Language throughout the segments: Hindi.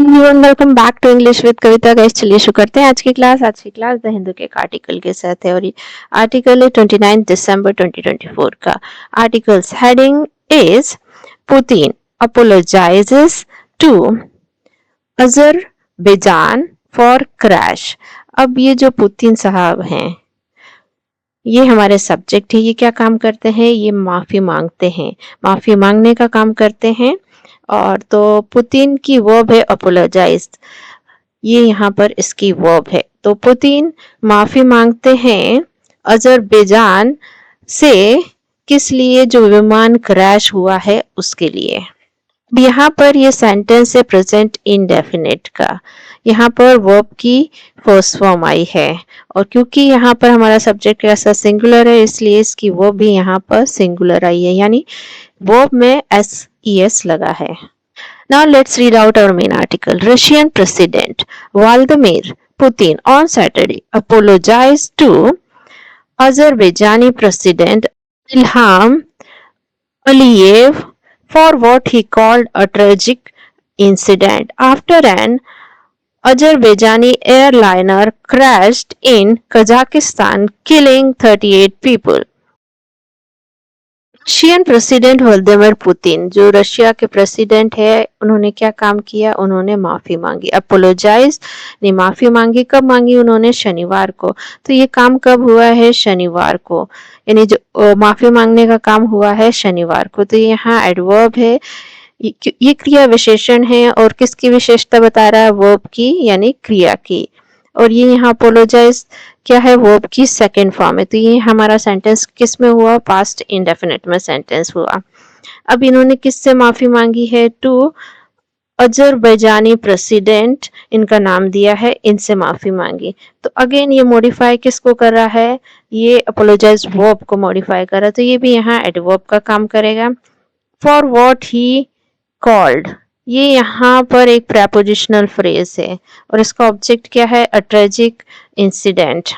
Everyone welcome back to English with Kavita. Guys चलिए शुरू करते हैं आज की क्लास। द हिंदू के एक आर्टिकल के साथ है और ये आर्टिकल है 29 दिसंबर 2024 का। Articles heading is Putin apologizes to Azerbaijan for crash. अब ये जो पुतिन साहब हैं, ये हमारे सब्जेक्ट है। ये क्या काम करते हैं? ये माफी मांगते हैं, माफी मांगने का काम करते हैं। और तो पुतिन की वर्ब है अपोलोजाइज, ये यहाँ पर इसकी वर्ब है। तो पुतिन माफी मांगते हैं अजरबैजान से, किस लिए? जो विमान क्रैश हुआ है उसके लिए। यहाँ पर ये सेंटेंस है प्रेजेंट इंडेफिनिट का। यहाँ पर वर्ब की फर्स्ट फॉर्म आई है और क्योंकि यहाँ पर हमारा सब्जेक्ट ऐसा सिंगुलर है इसलिए इसकी वर्ब भी यहाँ पर सिंगुलर आई है, यानी वर्ब में SES लगा है। Now let's read out our main article. Russian President Vladimir Putin on Saturday apologized to Azerbaijani President Ilham Aliyev for what he called a tragic incident after an Azerbaijani airliner crashed in Kazakhstan, killing 38 people. Russian president Vladimir Putin, जो रशिया के प्रेसिडेंट है, उन्होंने क्या काम किया? उन्होंने माफी मांगी, अपोलोजाइज ने माफी मांगी। कब मांगी उन्होंने? शनिवार को। तो ये काम कब हुआ है? शनिवार को, यानी जो माफी मांगने का काम हुआ है शनिवार को। तो यहाँ एडवर्ब है, ये क्रिया विशेषण है और किसकी विशेषता बता रहा है? वर्ब की, यानी क्रिया की। और ये यहाँ अपोलोजाइज क्या है? वर्ब की सेकंड फॉर्म है। तो ये हमारा सेंटेंस किस में हुआ? पास्ट इंडेफिनिट में सेंटेंस हुआ। अब इन्होंने किससे माफी मांगी है? टू अजरबैजानी प्रेसिडेंट, इनका नाम दिया है, इनसे माफी मांगी। तो अगेन ये मॉडिफाई किसको कर रहा है? ये अपोलोजाइज वर्ब को मॉडिफाई कर रहा है। तो ये भी यहाँ एडवर्ब का काम करेगा। फॉर व्हाट ही कॉल्ड, ये यहाँ पर एक प्रेपोजिशनल फ्रेज है और इसका ऑब्जेक्ट क्या है? अ ट्रेजिक इंसिडेंट।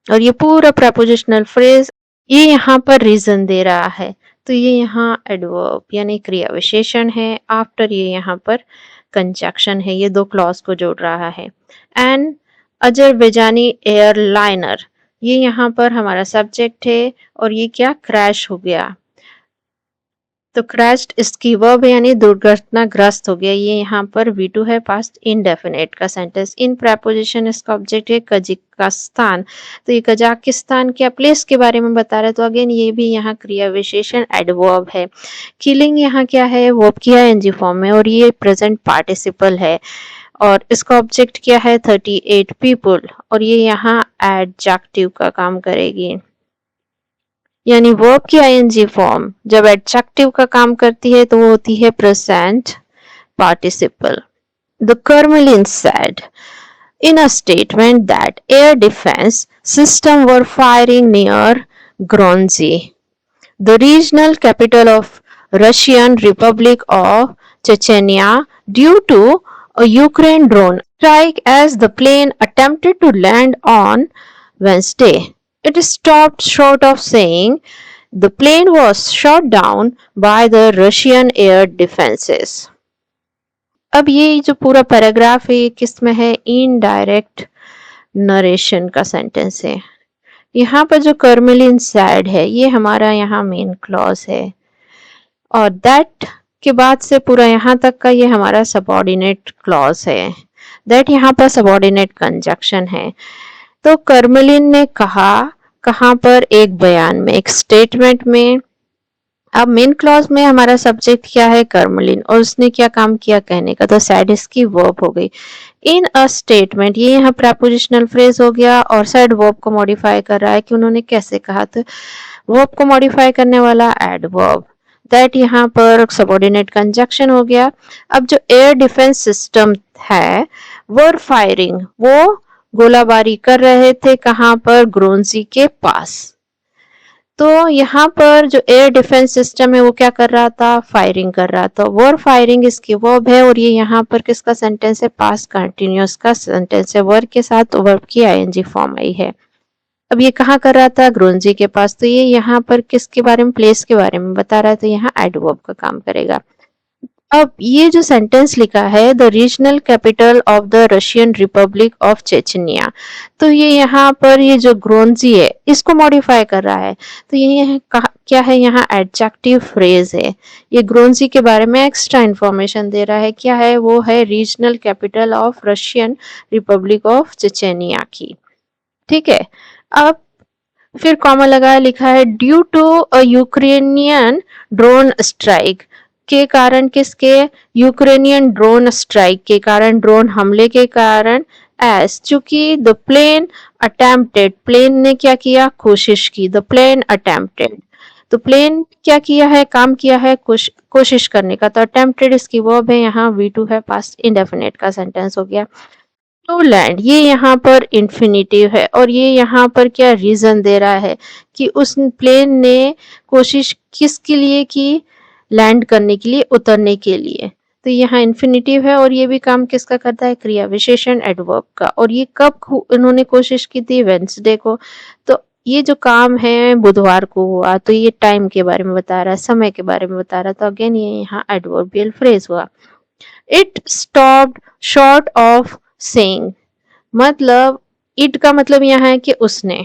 और ये पूरा प्रेपोजिशनल फ्रेज ये यहाँ पर रीजन दे रहा है। तो ये यहाँ एडवर्ब यानी क्रिया विशेषण है। आफ्टर ये यहाँ पर कंजक्शन है, ये दो क्लॉज को जोड़ रहा है। एंड अजरबैजानी एयरलाइनर, ये यहाँ पर हमारा सब्जेक्ट है और ये क्या? क्रैश हो गया। तो क्रैश्ड इसकी वर्ब है, यानी दुर्घटनाग्रस्त हो गया। ये यहाँ पर V2 है, पास्ट इंडेफिनिट का सेंटेंस। इन प्रेपोजिशन इसका ऑब्जेक्ट है कजाकिस्तान। तो ये कजाकिस्तान क्या प्लेस के बारे में बता रहा है। तो अगेन ये भी यहाँ क्रिया विशेषण एडवर्ब है। किलिंग यहाँ क्या है? वर्ब की ING फॉर्म में और ये प्रेजेंट पार्टिसिपल है और इसका ऑब्जेक्ट क्या है? 38 पीपल और ये यहाँ एडजेक्टिव का काम करेगी, यानी वर्ब की ING फॉर्म जब एडजेक्टिव का काम करती है तो वो होती है present participle. The Kremlin said in a statement that air defense system were firing near Grozny, the regional capital of Russian Republic of Chechnya, due to a Ukraine drone strike as the plane attempted to land on Wednesday. It stopped short of saying the plane was shot down by the Russian air defenses. अब ये जो पूरा पैराग्राफ है ये किस में है? इनडायरेक्ट नरेशन का सेंटेंस है। यहाँ पर जो Kremlin said है ये हमारा यहाँ मेन क्लॉज है और दैट के बाद से पूरा यहाँ तक का ये हमारा सबऑर्डिनेट क्लॉज है। दैट यहाँ पर सबऑर्डिनेट कंजक्शन है। तो Kremlin ने कहा, कहाँ पर? एक बयान में, एक स्टेटमेंट में। अब मेन क्लॉज में हमारा सब्जेक्ट क्या है? Kremlin, और उसने क्या काम किया? कहने का। तो said इसकी वर्ब हो गई। इन अ स्टेटमेंट, ये यहाँ प्रेपोजिशनल फ्रेज हो गया और said वर्ब को मॉडिफाई कर रहा है कि उन्होंने कैसे कहा। तो वर्ब को मॉडिफाई करने वाला एडवर्ब। दैट यहाँ पर सबऑर्डिनेट कंजक्शन हो गया। अब जो एयर डिफेंस सिस्टम है वर फायरिंग, वो गोलाबारी कर रहे थे, कहाँ पर? ग्रोन्जी के पास। तो यहाँ पर जो एयर डिफेंस सिस्टम है वो क्या कर रहा था? फायरिंग कर रहा था। वर फायरिंग इसकी वर्ब है और ये यहाँ पर किसका सेंटेंस है? पास्ट कंटिन्यूअस का सेंटेंस है। वर्ब के साथ वर्ब की ING फॉर्म आई है। अब ये कहाँ कर रहा था? ग्रोन्जी के पास। तो ये यहाँ पर किसके बारे में? प्लेस के बारे में बता रहा है। तो यहाँ एडवर्ब का काम करेगा। अब ये जो सेंटेंस लिखा है, the regional capital of the Russian republic of Chechnya, तो ये यहाँ पर ये जो ग्रोन्जी है इसको मॉडिफाई कर रहा है। तो ये क्या है, यहाँ एडजेक्टिव फ्रेज है। ये ग्रोन्जी के बारे में एक्स्ट्रा इंफॉर्मेशन दे रहा है। क्या है वो, है regional capital of Russian republic of Chechnya की। ठीक है, अब फिर कॉमा लगाया, लिखा है due to a Ukrainian drone strike, के कारण, किसके, यूक्रेनियन ड्रोन स्ट्राइक के कारण, ड्रोन हमले के कारण, एस चूंकि द प्लेन अटेम्प्टेड, प्लेन ने क्या किया, कोशिश की, द प्लेन अटेम्प्टेड, तो प्लेन क्या किया है, काम किया है, कोशिश करने का, तो अटेम्प्टेड इसकी वर्ब है, यहाँ V2 है, पास्ट इंडेफिनिट का सेंटेंस हो गया। टू लैंड, ये यहाँ पर इंफिनिटिव है और ये यहाँ पर क्या रीजन दे रहा है कि उस प्लेन ने कोशिश किसके लिए की, लैंड करने के लिए, उतरने के लिए। तो यहाँ इंफिनिटिव है और ये भी काम किसका करता है, क्रिया विशेषण एडवर्ब का। और ये कब इन्होंने कोशिश की थी, वेंसडे को। तो ये जो काम है बुधवार को हुआ, तो ये टाइम के बारे में बता रहा है, समय के बारे में बता रहा था। अगेन ये यहाँ एडवर्बियल फ्रेज हुआ। It stopped short of saying, मतलब इट का मतलब यहाँ है कि उसने,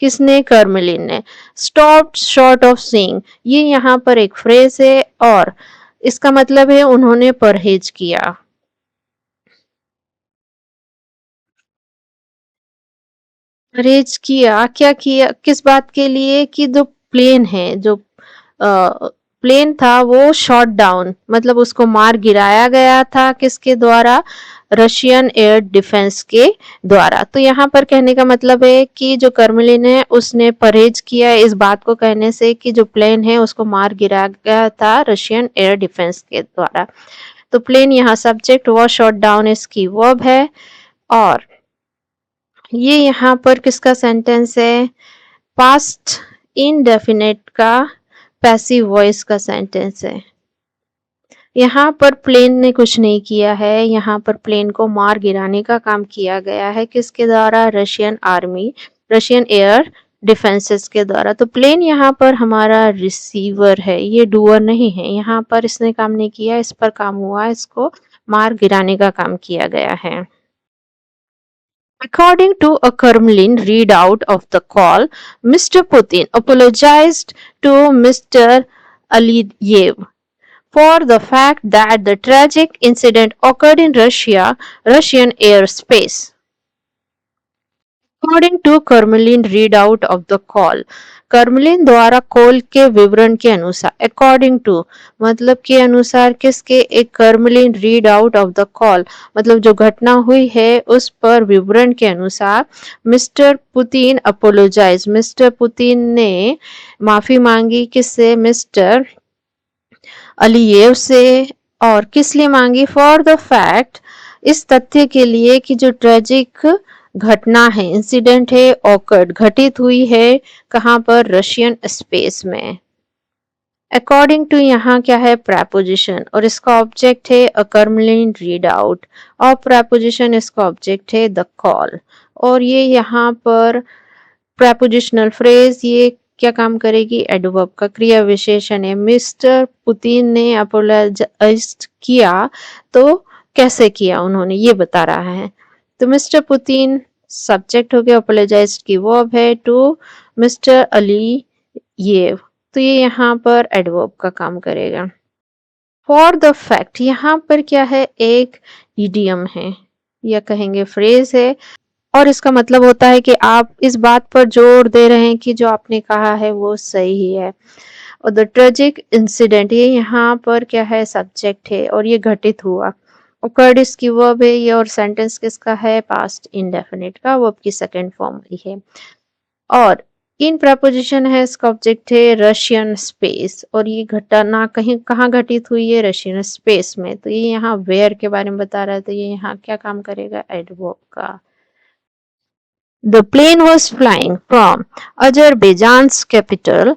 किसने, कर्मलिन ने। स्टॉप शॉर्ट ऑफ सेइंग, ये यहाँ पर एक फ्रेज है और इसका मतलब है उन्होंने परहेज किया। परहेज किया, क्या किया, किस बात के लिए, कि जो प्लेन है, जो प्लेन था वो शॉट डाउन, मतलब उसको मार गिराया गया था, किसके द्वारा, रशियन एयर डिफेंस के द्वारा। तो यहाँ पर कहने का मतलब है कि जो कर्मलिन है उसने परहेज किया इस बात को कहने से कि जो प्लेन है उसको मार गिराया गया था रशियन एयर डिफेंस के द्वारा। तो प्लेन यहाँ सब्जेक्ट, वो शॉट डाउन इसकी वर्ब है। और ये यहाँ पर किसका सेंटेंस है, पास्ट इनडेफिनेट का पैसिव वॉइस का सेंटेंस है। यहाँ पर प्लेन ने कुछ नहीं किया है, यहाँ पर प्लेन को मार गिराने का काम किया गया है, किसके द्वारा, Russian army, Russian air defences के द्वारा। तो प्लेन यहाँ पर हमारा रिसीवर है, ये डूअर नहीं है। यहाँ पर इसने काम नहीं किया, इस पर काम हुआ, इसको मार गिराने का काम किया गया है। According to a Kremlin readout of the call, Mr. Putin apologized to Mr. Aliyev for the fact that the tragic incident occurred in Russian airspace. According to Kremlin readout of the call, कर्मलिन द्वारा कॉल के विवरण के अनुसार, अकॉर्डिंग टू मतलब के अनुसार, किसके, एक Kremlin read out of the call, मतलब जो घटना हुई है उस पर विवरण के अनुसार, mister Putin apologise, mister Putin ने माफी मांगी, किससे, मिस्टर अलीयेव से। और किस लिए मांगी, फॉर द फैक्ट, इस तथ्य के लिए कि जो ट्रेजिक घटना है, इंसिडेंट है, ऑकर्ड, घटित हुई है, कहां पर, रशियन स्पेस में। अकॉर्डिंग टू यहाँ क्या है, प्रेपोजिशन, और इसका ऑब्जेक्ट है अ कर्मलिन रीड आउट, और प्रेपोजिशन इसका ऑब्जेक्ट है द कॉल। और ये यहाँ पर प्रेपोजिशनल फ्रेज, ये क्या काम करेगी, एडवर्ब का क्रिया विशेषण है। मिस्टर पुतिन ने अपोलोजाइज किया, तो कैसे किया उन्होंने, ये बता रहा है। तो मिस्टर पुतिन सब्जेक्ट हो गया, अपोलोजाइज की वर्ब है, टू मिस्टर अली ये, तो ये यहाँ पर एडवर्ब का काम करेगा। फॉर द फैक्ट, यहाँ पर क्या है, एक इडियम है या कहेंगे फ्रेज है, और इसका मतलब होता है कि आप इस बात पर जोर दे रहे हैं कि जो आपने कहा है वो सही है। और द ट्रेजिक इंसिडेंट, ये यहाँ पर क्या है, सब्जेक्ट है और ये घटित हुआ। occurred इसकी वर्ब है ये, और सेंटेंस किसका है, पास्ट इंडेफिनिट का, वर्ब की सेकंड फॉर्म है। और इन प्रपोजिशन है, इसका ऑब्जेक्ट है रशियन स्पेस, और ये घटना कहीं कहाँ घटित हुई है, रशियन स्पेस में। तो ये यहाँ वेयर के बारे में बता रहा है, तो ये यहाँ क्या काम करेगा, एडवर्ब का। The plane was flying from Azerbaijan's capital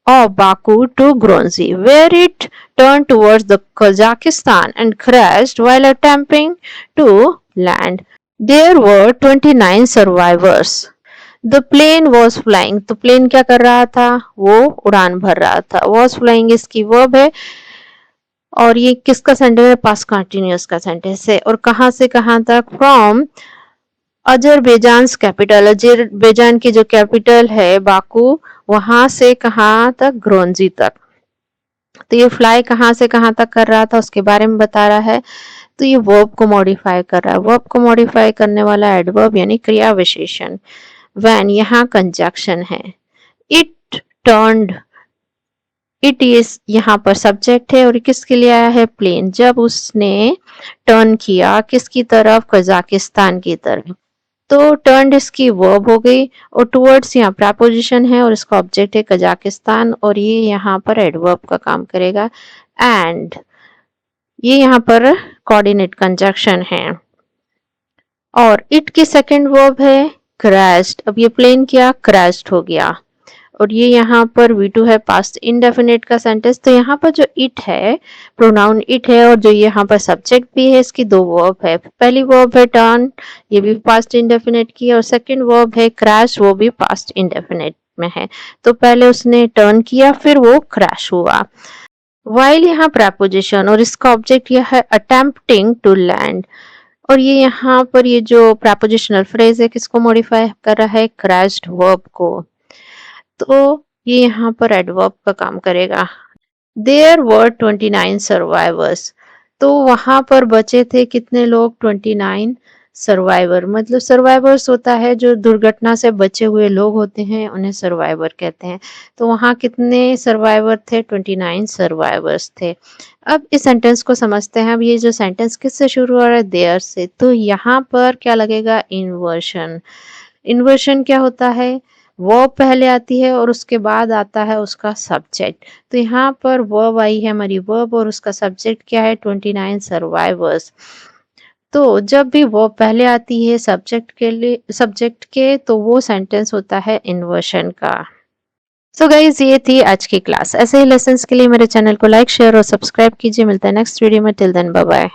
of Baku to Grozny, where it turned towards the Kazakhstan and crashed while attempting to land. There were 29 survivors. The plane was flying. तो प्लेन क्या कर रहा था, वो उड़ान भर रहा था। Was flying इसकी वर्ब है, और ये किसका सेंटेंस है? पास्ट कंटिन्यूअस का सेंटेंस है। और कहां से कहां तक? फ्रॉम अजरबैजान कैपिटल, अजरबैजान की जो कैपिटल है बाकू, वहां से कहां तक? ग्रोनजी तक। तो ये फ्लाई कहां से कहां तक कर रहा था उसके बारे में बता रहा है। तो ये वर्ब को मॉडिफाई कर रहा है। वर्ब को मॉडिफाई करने वाला एडवर्ब यानी क्रिया विशेषण। व्हेन यहाँ कंजक्शन है। इट टर्न्ड, इट इज यहाँ पर सब्जेक्ट है और किसके लिए आया है? प्लेन। जब उसने टर्न किया किसकी तरफ? कजाकिस्तान की तरफ। तो टर्न्ड इसकी वर्ब हो गई और टुवर्ड्स यहाँ प्रपोजिशन है और इसका ऑब्जेक्ट है कजाकिस्तान और ये यहाँ पर एडवर्ब का काम करेगा। एंड ये यहाँ पर कोऑर्डिनेट कंजक्शन है। और इट की सेकंड वर्ब है क्रैश्ड। अब ये प्लेन किया, क्रैश्ड हो गया। और ये यहाँ पर V2 है, पास्ट इंडेफिनिट का सेंटेंस। तो यहाँ पर जो इट है, प्रोनाउन इट है और जो यहाँ पर सब्जेक्ट भी है, इसकी दो वर्ब है। पहली वर्ब है टर्न, ये भी पास्ट इंडेफिनिट की है, और सेकंड वर्ब है क्रैश, वो भी पास्ट इंडेफिनिट में है। तो पहले उसने टर्न किया फिर वो क्रैश हुआ। वाइल यहाँ प्रपोजिशन और इसका ऑब्जेक्ट यह है अटेम्प्टिंग टू लैंड। और ये यहाँ पर ये जो प्रपोजिशनल फ्रेज है किसको मॉडिफाई कर रहा है? क्रैश्ड वर्ब को। तो ये यहाँ पर एडवर्ब का काम करेगा। There were 29 survivors. तो वहां पर बचे थे कितने लोग? 29 सर्वाइवर। मतलब सर्वाइवर्स होता है जो दुर्घटना से बचे हुए लोग होते हैं, उन्हें सर्वाइवर कहते हैं। तो वहां कितने सर्वाइवर थे? 29 सर्वाइवर्स थे। अब इस सेंटेंस को समझते हैं। अब ये जो सेंटेंस किससे शुरू हो रहा है? देयर से। तो यहाँ पर क्या लगेगा? इन्वर्शन। इन्वर्शन क्या होता है? वर्ब पहले आती है और उसके बाद आता है उसका सब्जेक्ट। तो यहाँ पर वर्ब आई है हमारी वर्ब और उसका सब्जेक्ट क्या है? 29 सर्वाइवर्स। तो जब भी वर्ब पहले आती है सब्जेक्ट के, तो वो सेंटेंस होता है इन्वर्शन का। सो गाइज, ये थी आज की क्लास। ऐसे ही लेसन्स के लिए मेरे चैनल को लाइक, शेयर और सब्सक्राइब कीजिए। मिलता है नेक्स्ट वीडियो में। Till then bye bye.